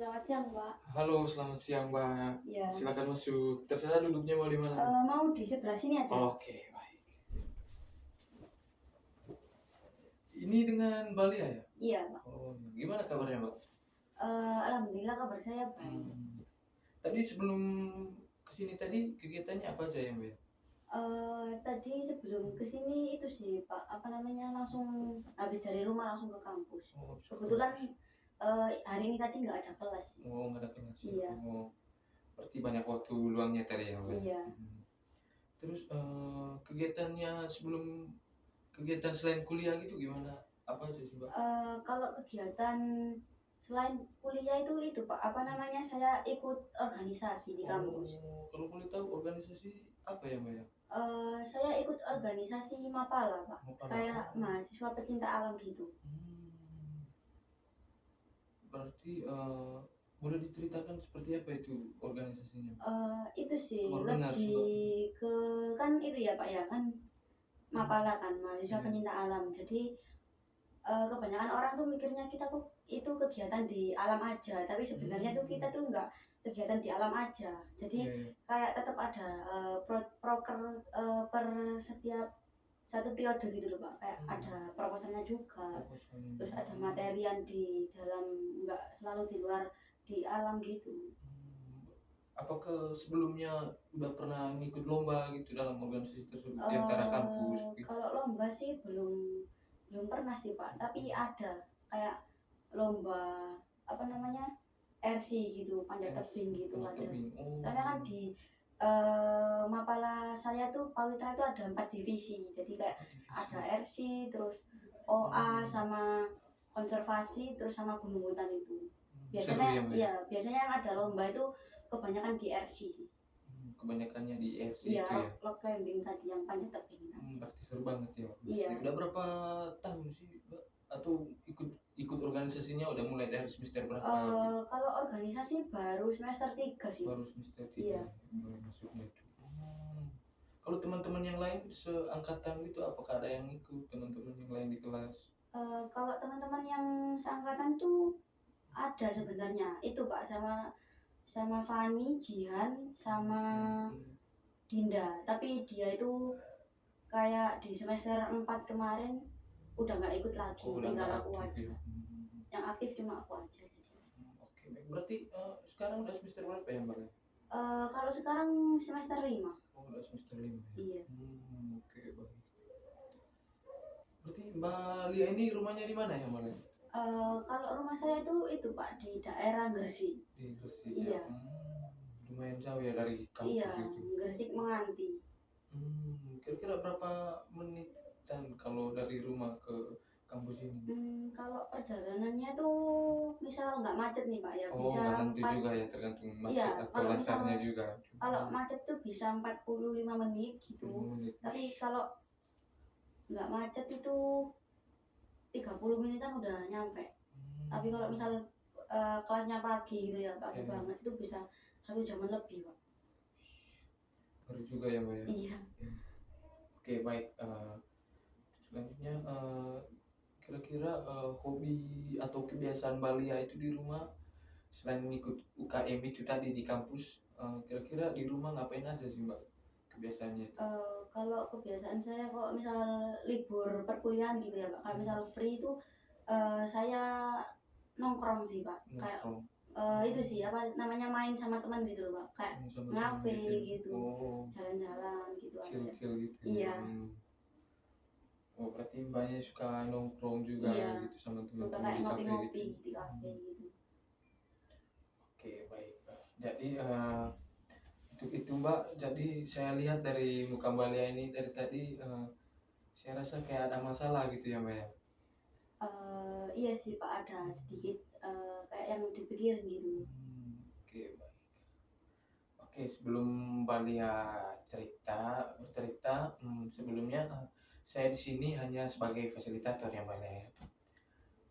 Selamat siang, Pak. Halo, selamat siang, Mbak. Ya, Silakan masuk. Terserah duduknya mau di mana. mau di sebelah sini aja. Oke, baik. Ini dengan Balia ya? Iya, Pak. Oh, gimana kabarnya, Mbak? Alhamdulillah kabar saya baik. Tadi sebelum kesini tadi kegiatannya apa aja ya, Mbak? Tadi sebelum ke sini itu sih, Pak, apa namanya, langsung habis dari rumah langsung ke kampus. Oh, Kebetulan kampus. hari ini tadi nggak ada kelas sih. Oh, nggak ada kelas. Iya, Oh, berarti banyak waktu luangnya tadi ya, Mbak? iya. Terus kegiatan selain kuliah gitu gimana? Apa aja sih, Mbak? Kalau kegiatan selain kuliah itu, Pak, apa namanya, saya ikut organisasi di kampus. Oh, kalau boleh tahu organisasi apa ya, Mbak ya? Saya ikut organisasi Mapala, Pak. Mau para. Kayak mahasiswa pecinta alam gitu. Hmm. Berarti boleh diceritakan seperti apa itu organisasinya? Itu sih Baru dengar sih, Mbak. lebih ke kan itu ya Pak ya kan Mapala kan mahasiswa Iya. pencinta alam. Jadi kebanyakan orang tuh mikirnya kita kok itu kegiatan di alam aja, tapi sebenarnya tuh kita tuh enggak kegiatan di alam aja. Jadi Iya, iya. kayak tetap ada proker per setiap satu periode gitu loh Pak. Kayak ada proposalnya juga. Proposalnya. Terus ada materi yang di dalam enggak selalu di luar di alam gitu. Apakah sebelumnya udah pernah ngikut lomba gitu dalam organisasi tersebut di antara kampus gitu? Kalau lomba sih belum belum pernah sih Pak, tapi ada kayak lomba apa namanya RC gitu, panjat tebing gitu Panjat ada. tebing. Oh. Soalnya kan di Mapala saya tuh Pawitra itu ada 4 divisi, jadi kayak ada Divisi. RC, terus OA sama konservasi, terus sama gunung hutan itu. Seru Biasanya ya, Mbak? ya biasanya yang ada lomba itu kebanyakan di RC sih. Kebanyakannya di RC Iya, itu ya. rock climbing tadi yang panjat tebing tadi. Berarti seru banget ya. Iya. Udah berapa tahun sih, Mbak? Atau ikut organisasinya udah mulai dari semester berapa? Kalau organisasi baru semester 3 sih. Baru semester 3 Iya. mulai masuknya. Kalau teman-teman yang lain seangkatan gitu, apakah ada yang ikut teman-teman yang lain di kelas? Kalau teman-teman yang seangkatan tuh ada sebenarnya. Itu Pak sama Fani, Jihan, sama Dinda. Tapi dia itu kayak di semester 4 kemarin udah nggak ikut lagi, Oh, udah tinggal nggak aku aktif aja. ya. Yang aktif cuma aku aja. Oke, baik. Berarti sekarang udah semester berapa ya, Mbak? Kalau sekarang semester 5. Oh, udah semester 5 ya. Iya. Oke, baik. Berarti Mbak Lia ini rumahnya di mana ya, Mbak Lia? Kalau rumah saya itu Pak di daerah Gresik. Di Gresik Iya. ya. Lumayan jauh ya dari kampus Iya, itu. Gresik Menganti. Kira-kira berapa menit dan kalau dari rumah ke kampus ini? Kalau perjalanannya tuh misal nggak macet nih Pak ya, Oh, bisa nggak tentu 4, juga ya, tergantung macet iya, atau kalau misal lancarnya juga. kalau macet tuh bisa 45 menit gitu. 20 menit. Tapi kalau nggak macet itu 30 menitan udah nyampe. Tapi kalau misal kelasnya pagi gitu ya, pagi banget itu bisa 1 jaman lebih Pak. Baru juga ya, Mbak ya. Iya. Oke, baik. Selanjutnya kira-kira hobi atau kebiasaan Mbak Lia itu di rumah selain mengikut UKM itu tadi di kampus, kira-kira di rumah ngapain aja sih, Mbak, kebiasaannya itu? Kalau kebiasaan saya kalau misal libur perkuliahan gitu ya Pak, kalau misal free itu saya nongkrong sih Pak, kayak itu sih apa namanya main sama teman gitu loh Pak, kayak ngafe gitu, jalan-jalan gitu aja. Chill gitu. Iya. Oh, berarti Mbaknya suka nongkrong juga Iya, gitu sama suka teman-teman kayak di kafe ngopi-ngopi gitu. di kafe gitu. Oke, baik. Jadi untuk itu Mbak, jadi saya lihat dari muka Mbak Lia ini dari tadi, saya rasa kayak ada masalah gitu ya, Mbak ya. Iya sih Pak, ada sedikit kayak yang dipikirin gitu. Oke, baik. Oke, sebelum Mbak Lia bercerita, sebelumnya saya di sini hanya sebagai fasilitator ya, Mbak Lia ya.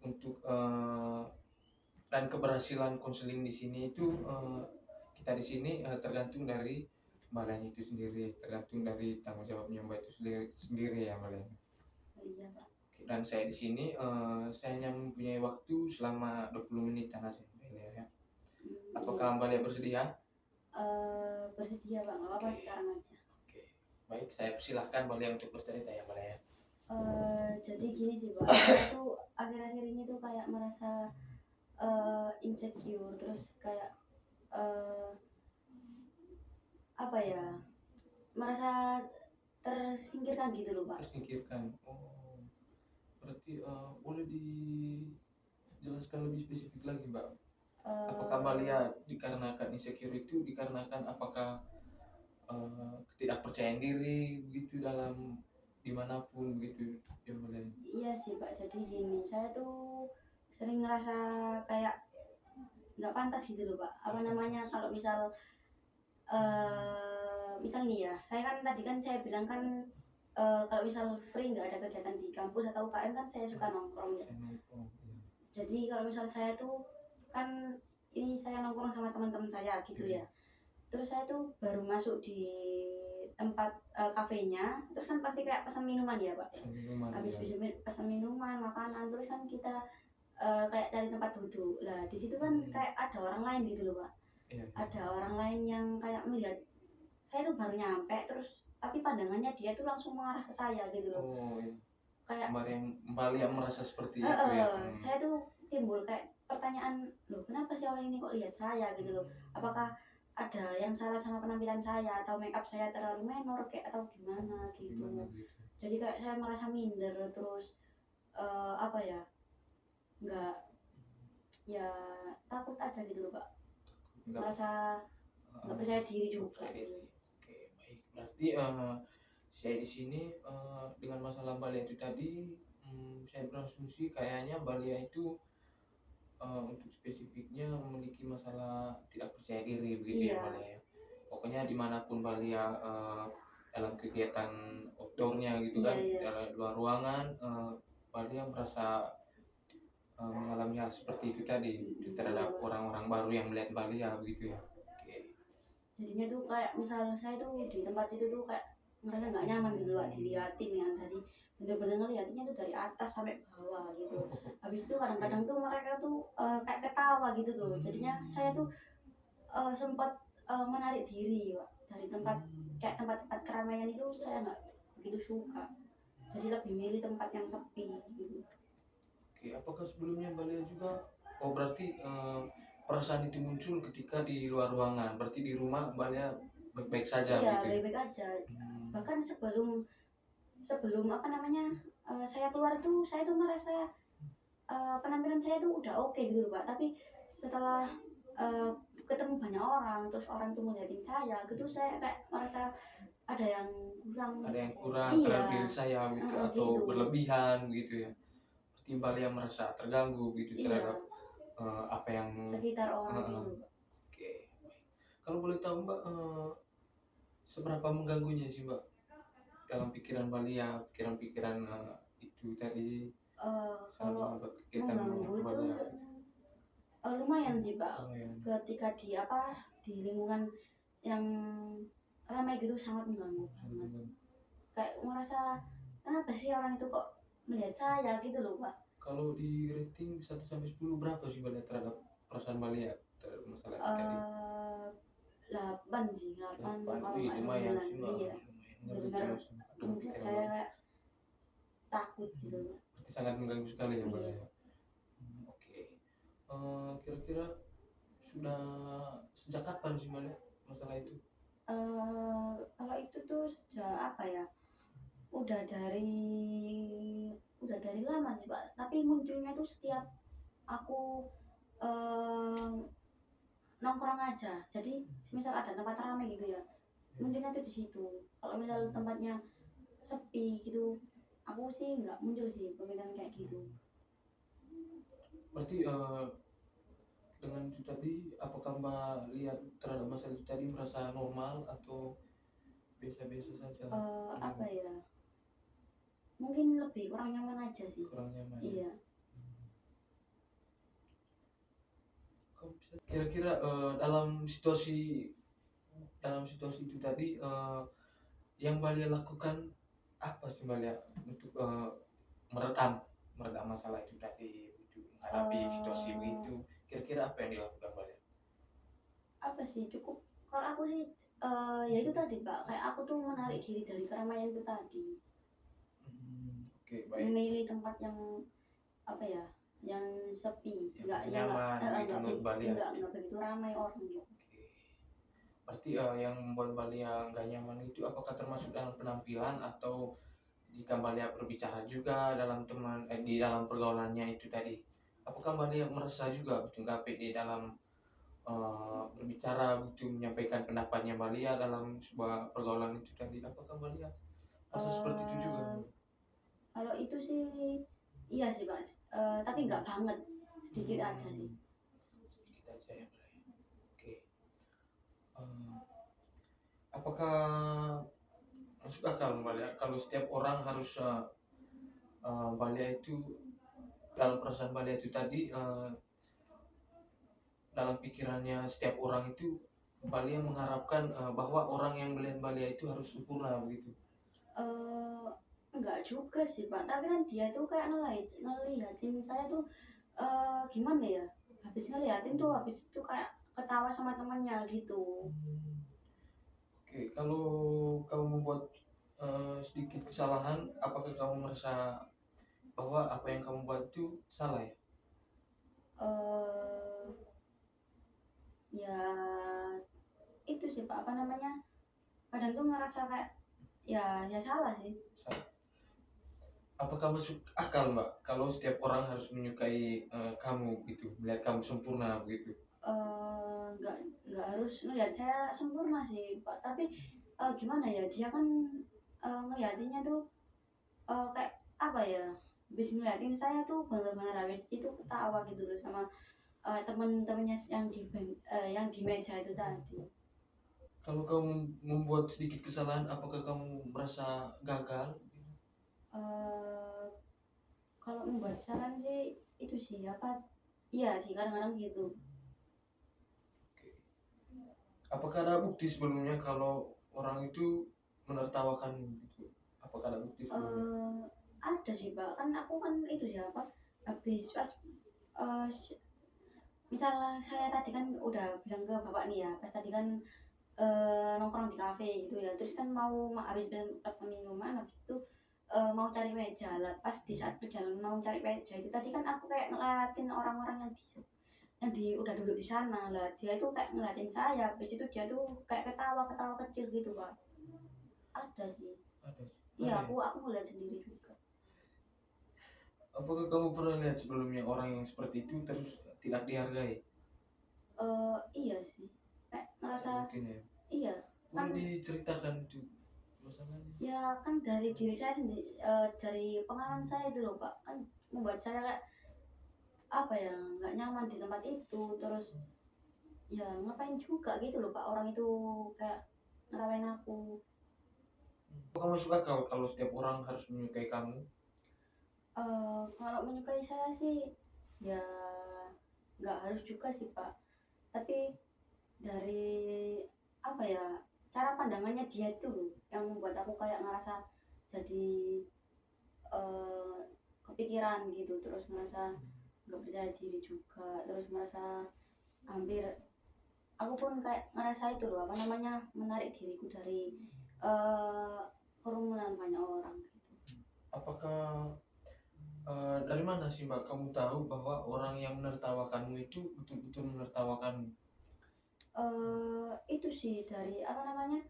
Untuk dan keberhasilan konseling di sini itu kita di sini tergantung dari Mbak Lia itu sendiri, tergantung dari tanggung jawabnya Mbak itu sendiri ya, Mbak Lia. Iya Pak. Dan saya di sini saya hanya mempunyai waktu selama 20 menit aja, Mbak Lia ya. Apakah Mbak Lia bersedia? Bersedia Pak, nggak apa-apa Oke. sekarang aja. Oke. Baik, saya persilahkan Mbak Lia untuk bercerita ya Mbak Lia. Jadi gini sih Pak, saya tuh akhir-akhir ini tuh kayak merasa insecure, terus kayak eh, apa ya, merasa tersingkirkan gitu loh Pak. Tersingkirkan. Oh, berarti boleh dijelaskan lebih spesifik lagi Mbak. Apakah Mbak Eh, Lia dikarenakan insecure itu dikarenakan apakah ketidakpercayaan diri begitu dalam dimanapun begitu ya Mbak Lia? iya sih Pak, jadi gini, saya tuh sering ngerasa kayak nggak pantas gitu loh Pak. Apa namanya, kalau misal nih ya, saya kan tadi kan saya bilang kan kalau misal free nggak ada kegiatan di kampus atau UKM kan saya suka nongkrong ya. Saya nongkrong. Ya. Jadi kalau misal saya tuh kan ini saya nongkrong sama teman-teman saya gitu ya. Terus saya tuh baru masuk di tempat kafenya, terus kan pasti kayak pesan minuman ya Pak. Minuman. Habis Ya. pesan minuman, makanan, terus kan kita kayak dari tempat duduk. Lah di situ kan kayak ada orang lain gitu loh Pak. Iya. Ada orang lain yang kayak melihat saya tuh baru nyampe, terus tapi pandangannya dia tuh langsung mengarah ke saya gitu loh. Oh iya. Kayak Mbak Lia merasa seperti itu ya. saya tuh timbul kayak pertanyaan, loh kenapa sih orang ini kok lihat saya gitu loh. Apakah ada yang salah sama penampilan saya atau make up saya terlalu menor kayak atau gimana gitu. Jadi kayak saya merasa minder, terus apa ya, nggak, ya takut aja gitu loh Pak. Merasa nggak percaya diri juga. Oke, baik. Berarti saya di sini dengan masalah Mbak Lia itu tadi, saya berasumsi kayaknya Mbak Lia itu untuk spesifiknya memiliki masalah tidak percaya diri begitu ya Iya. Mbak Lia. Pokoknya dimanapun Mbak Lia dalam kegiatan outdoornya gitu kan, dalam luar ruangan, Mbak Lia merasa mengalami hal seperti itu tadi terhadap orang-orang baru yang melihat Mbak Lia begitu ya. Oke. Jadinya tuh kayak misalnya saya tuh di tempat itu tuh kayak ngerasa nggak nyaman gitu loh, diliatin kan, tadi bener-bener ngeliatinnya tuh dari atas sampai bawah gitu. Habis itu kadang-kadang tuh mereka tuh kayak ketawa gitu loh, jadinya saya tuh sempat menarik diri Pak, dari tempat kayak tempat-tempat keramaian itu saya nggak begitu suka, jadi lebih milih tempat yang sepi gitu. Oke, apakah sebelumnya Mbak Lia juga, oh berarti perasaan itu muncul ketika di luar ruangan, berarti di rumah Mbak Lia baik-baik saja Iya, gitu ya? baik-baik aja. Bahkan sebelum sebelum apa namanya saya keluar tuh saya tuh merasa penampilan saya tuh udah oke gitu loh Pak, tapi setelah uh, ketemu banyak orang, terus orang tuh ngeliatin saya gitu, saya kayak merasa ada yang kurang. Ada yang kurang Iya, terhadap diri saya gitu, atau gitu. berlebihan gitu ya. Berarti Mbak Lia merasa terganggu gitu Iya, terhadap apa yang sekitar orang gitu. Oke, baik. Kalau boleh tahu Mbak, seberapa mengganggunya sih Mbak dalam pikiran Mbak Lia, pikiran-pikiran itu tadi Kalau membuat kegiatan mengganggu Mbak itu Lia? lumayan sih Pak, Lumayan. ketika di apa di lingkungan yang ramai gitu sangat mengganggu. Kayak merasa kenapa sih orang itu kok melihat saya gitu loh Pak. Kalau di rating 1 sampai 10 berapa sih Mbak Lia terhadap perasaan Mbak Lia terhadap masalah itu tadi? 8 sih, 8 kalau Wih, nggak lumayan 9. sih Mbak. Iya, benar-benar membuat saya kayak takut gitu Pak. Berarti sangat mengganggu sekali ya Mbak Iya. Lia. Oke. Kira-kira sudah sejak kapan sih Mbak Lia masalah itu? Kalau itu tuh sejak apa ya, udah dari lama sih Pak, tapi munculnya tuh setiap aku nongkrong aja. Jadi misal ada tempat ramai gitu ya, munculnya tuh di situ. Kalau misal tempatnya sepi gitu, aku sih nggak muncul sih pemikiran kayak gitu. Berarti dengan itu tadi, apakah Mbak lihat terhadap masalah itu tadi merasa normal atau biasa-biasa saja? Apa ya, mungkin lebih kurang nyaman aja sih. Kurang nyaman. Iya. Kira-kira dalam situasi itu tadi, yang Mbak Lia lakukan apa sih Mbak Lia untuk meredam masalah itu tadi, untuk menghadapi situasi begitu? Kira-kira apa yang dilakukan Mbak Lia? apa sih, cukup kalau aku sih ya itu tadi Pak, kayak aku tuh menarik diri dari keramaian itu tadi, Oke, baik. memilih tempat yang apa ya, yang sepi, Yang nyaman gitu menurut Bali ya. nggak begitu ramai orang gitu. Oke. Berarti yang membuat Bali yang nggak nyaman itu apakah termasuk dalam penampilan atau jika Balia berbicara juga dalam di dalam pergaulannya itu tadi? Apakah Balia merasa juga gitu nggak pede dalam berbicara gitu menyampaikan pendapatnya Balia dalam sebuah pergaulan itu tadi? Apakah Balia merasa seperti itu juga? eh Kalau itu sih iya sih Mas, tapi nggak banget, sedikit aja sih. Sedikit aja ya Balia. Oke. Eh, apakah masuk akal Balia kalau setiap orang harus Balia itu dalam perasaan Balia itu tadi dalam pikirannya setiap orang itu Balia mengharapkan bahwa orang yang melihat Balia itu harus sempurna begitu. eh Enggak juga sih Pak, tapi kan dia tuh kayak ngeliatin saya tuh gimana ya, habis ngeliatin tuh habis itu kayak ketawa sama temannya gitu. Oke, kalau kamu membuat sedikit kesalahan, apakah kamu merasa bahwa apa yang kamu buat itu salah ya? eh Ya itu sih Pak, apa namanya, kadang tuh ngerasa kayak ya salah sih. Salah. Apakah masuk akal Mbak kalau setiap orang harus menyukai kamu gitu, melihat kamu sempurna begitu? Nggak harus ngelihat saya sempurna sih Pak, tapi gimana ya, dia kan ngeliatinnya tuh kayak apa ya, habis ngeliatin saya tuh bener-bener habis itu ketawa gitu loh sama temen-temennya yang di meja itu tadi. Kalau kamu membuat sedikit kesalahan, apakah kamu merasa gagal? eh Kalau membuat saran sih itu sih apa, iya sih kadang-kadang gitu. Oke. Apakah ada bukti sebelumnya kalau orang itu menertawakan gitu? Apakah ada bukti sebelumnya? eh ada sih Pak, kan aku kan itu ya apa, habis pas eh, misalnya saya tadi kan udah bilang ke bapak nih ya, pas tadi kan nongkrong di kafe gitu ya, terus kan mau habis pesan minuman, habis itu mau cari meja lah, pas di saat perjalanan mau cari meja itu tadi kan aku kayak ngeliatin orang-orang yang udah duduk di sana lah, dia itu kayak ngeliatin saya, habis itu dia tuh kayak ketawa ketawa kecil gitu Pak. Ada sih, Ada, iya ada ya. aku ngeliat sendiri juga. Apakah kamu pernah lihat sebelumnya orang yang seperti itu terus tidak dihargai? Iya sih, kayak ngerasa Mungkin ya. iya kan, Boleh diceritakan itu masalahnya? ya kan dari diri saya sendiri, dari pengalaman saya itu loh Pak, kan membuat saya kayak apa ya, nggak nyaman di tempat itu, terus ya ngapain juga gitu loh Pak, orang itu kayak ngetawain aku. Apakah masuk akal kalau setiap orang harus menyukai kamu? Kalau menyukai saya sih ya nggak harus juga sih Pak, tapi dari apa ya, cara pandangannya dia itu loh yang membuat aku kayak ngerasa jadi eh, kepikiran gitu, terus merasa nggak percaya diri juga, terus merasa hampir aku pun kayak ngerasa itu loh apa namanya, menarik diriku dari eh, kerumunan banyak orang gitu. Apakah dari mana sih Mbak kamu tahu bahwa orang yang menertawakanmu itu betul-betul menertawakanmu? Itu sih dari apa namanya,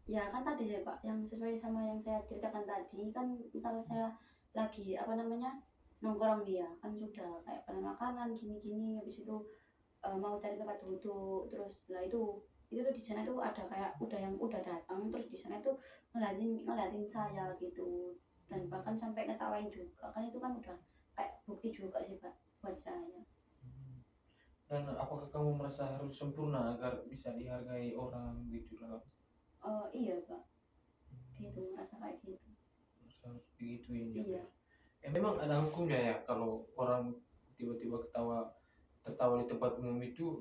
ya kan tadi ya Pak, yang sesuai sama yang saya ceritakan tadi kan, misalnya saya lagi apa namanya nongkrong, dia kan sudah kayak pesan makanan gini-gini, habis itu mau cari tempat duduk, terus lah itu tuh di sana tuh ada kayak udah yang udah datang, terus di sana tuh ngeliatin saya gitu, dan bahkan sampai ngetawain juga, kan itu kan udah kayak bukti juga sih Pak buat saya. Dan apakah kamu merasa harus sempurna agar bisa dihargai orang gitu lah? Iya Pak, gitu merasa kayak gitu. Harus digituin ya. Iya. Memang ada hukumnya ya kalau orang tiba-tiba tertawa di tempat umum itu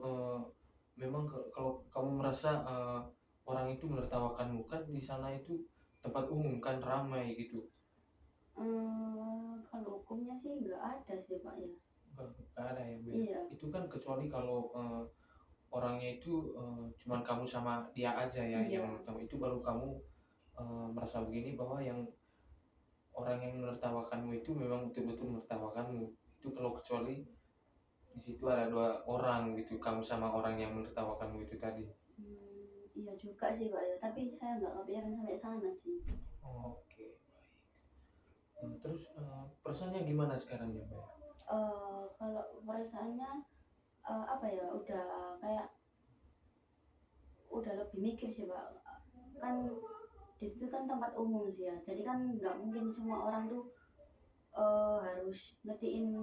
memang kalau kamu merasa orang itu menertawakanmu kan di sana itu tempat umum kan ramai gitu. Kalau hukumnya sih nggak ada sih Pak ya. Nggak ada ya Bu ya. Iya. Itu kan kecuali kalau orangnya itu cuman kamu sama dia aja ya Iya. yang menurut kamu itu, baru kamu merasa begini bahwa yang orang yang menertawakanmu itu memang betul-betul menertawakanmu. Itu kalau kecuali di situ ada dua orang gitu, kamu sama orang yang menertawakanmu itu tadi. Iya juga sih Pak ya, tapi saya nggak kepikiran sampai sana sih. Oke, baik. Terus perasaannya gimana sekarang ya, Mbak? Kalau perasaannya apa ya, udah kayak udah lebih mikir sih Pak. Kan di situ kan tempat umum sih ya, jadi kan nggak mungkin semua orang tuh harus ngertiin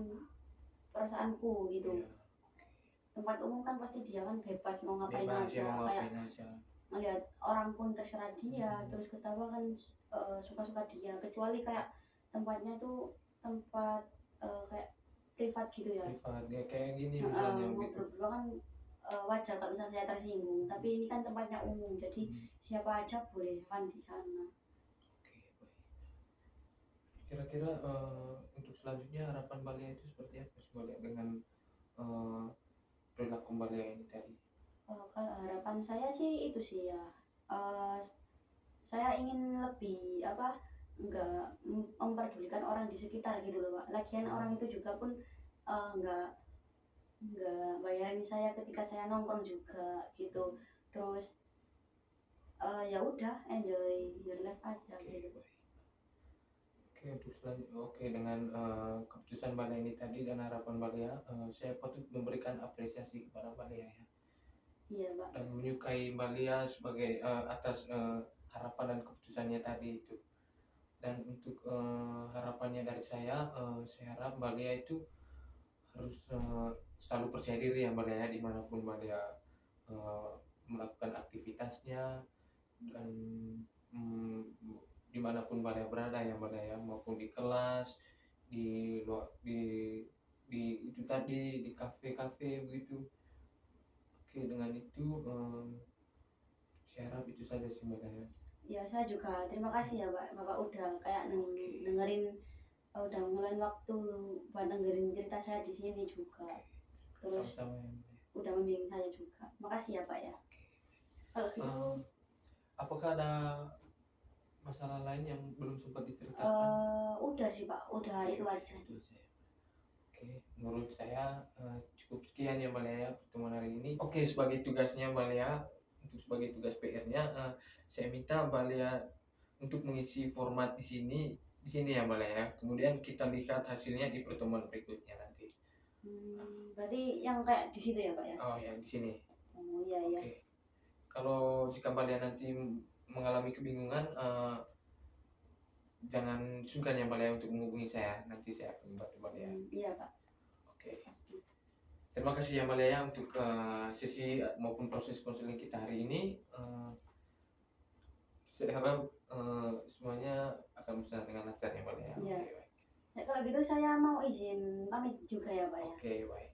perasaanku gitu. Iya. Tempat umum kan pasti dia kan bebas mau ngapain Bebas ya, aja, mau kayak ngapain aja. ngelihat orang pun terserah dia, terus ketawa kan suka-suka dia, kecuali kayak tempatnya tuh tempat kayak privat gitu ya. Privat ya, kayak gini misalnya gitu. Ngobrol berdua kan wajar kalau misalnya saya tersinggung, tapi ini kan tempatnya umum, jadi siapa aja boleh fun di sana. Oke, baik. Kira-kira untuk selanjutnya harapan Balia itu seperti apa sih, Balia, dengan eh, perilaku Balia ini tadi? Kalau harapan saya sih itu sih ya, eh, saya ingin lebih apa, nggak memperdulikan orang di sekitar gitu loh Pak. Lagian orang itu juga pun nggak bayarin saya ketika saya nongkrong juga gitu. Terus ya udah enjoy your life aja Oke, gitu. baik. Oke, untuk selanjutnya, oke, dengan keputusan Balia ini tadi dan harapan Balia, saya patut memberikan apresiasi kepada Balia ya, Iya Pak. dan menyukai Balia sebagai atas harapan dan keputusannya tadi itu. Dan untuk harapannya dari saya harap Balia itu harus selalu percaya diri ya, Balia ya, dimanapun Balia eh, melakukan aktivitasnya, dan mm, dimanapun Balia berada ya, Balia ya, maupun di kelas, di luar, di itu tadi, di kafe-kafe begitu. Oke, dengan itu saya harap itu saja sih, Balia ya. Ya saya juga terima kasih ya Pak, Bapak udah kayak Oke, dengerin, udah ngeluangin waktu buat dengerin cerita saya di sini juga. oke, Terus sama-sama ya, Balia. udah membimbing saya juga. Makasih ya Pak ya. Oke. Kalau gitu Apakah ada masalah lain yang belum sempat diceritakan? udah sih Pak, udah Oke, itu aja. itu saya. Oke, menurut saya cukup sekian ya, Mbak Lea, pertemuan hari ini. Oke, sebagai tugasnya Mbak Lea, untuk sebagai tugas PR-nya, saya minta Mbak Lea untuk mengisi format di sini ya, Mbak Lea. Kemudian kita lihat hasilnya di pertemuan berikutnya nanti. Berarti yang kayak di situ ya Pak ya. Oh ya, di sini. Oh iya iya. Oke. Kalau jika Mbak Lea nanti mengalami kebingungan, jangan sungkan ya, Mbak Lea, untuk menghubungi saya. Nanti saya akan membantu Mbak Lea. Iya Pak. Oke. Terima kasih ya, Mbak Lea, untuk sesi maupun proses konseling kita hari ini. Saya harap semuanya akan berjalan dengan lancar ya, Mbak Lea. Iya. Oke, baik. Ya, kalau gitu saya mau izin pamit juga ya Pak ya. Oke, baik.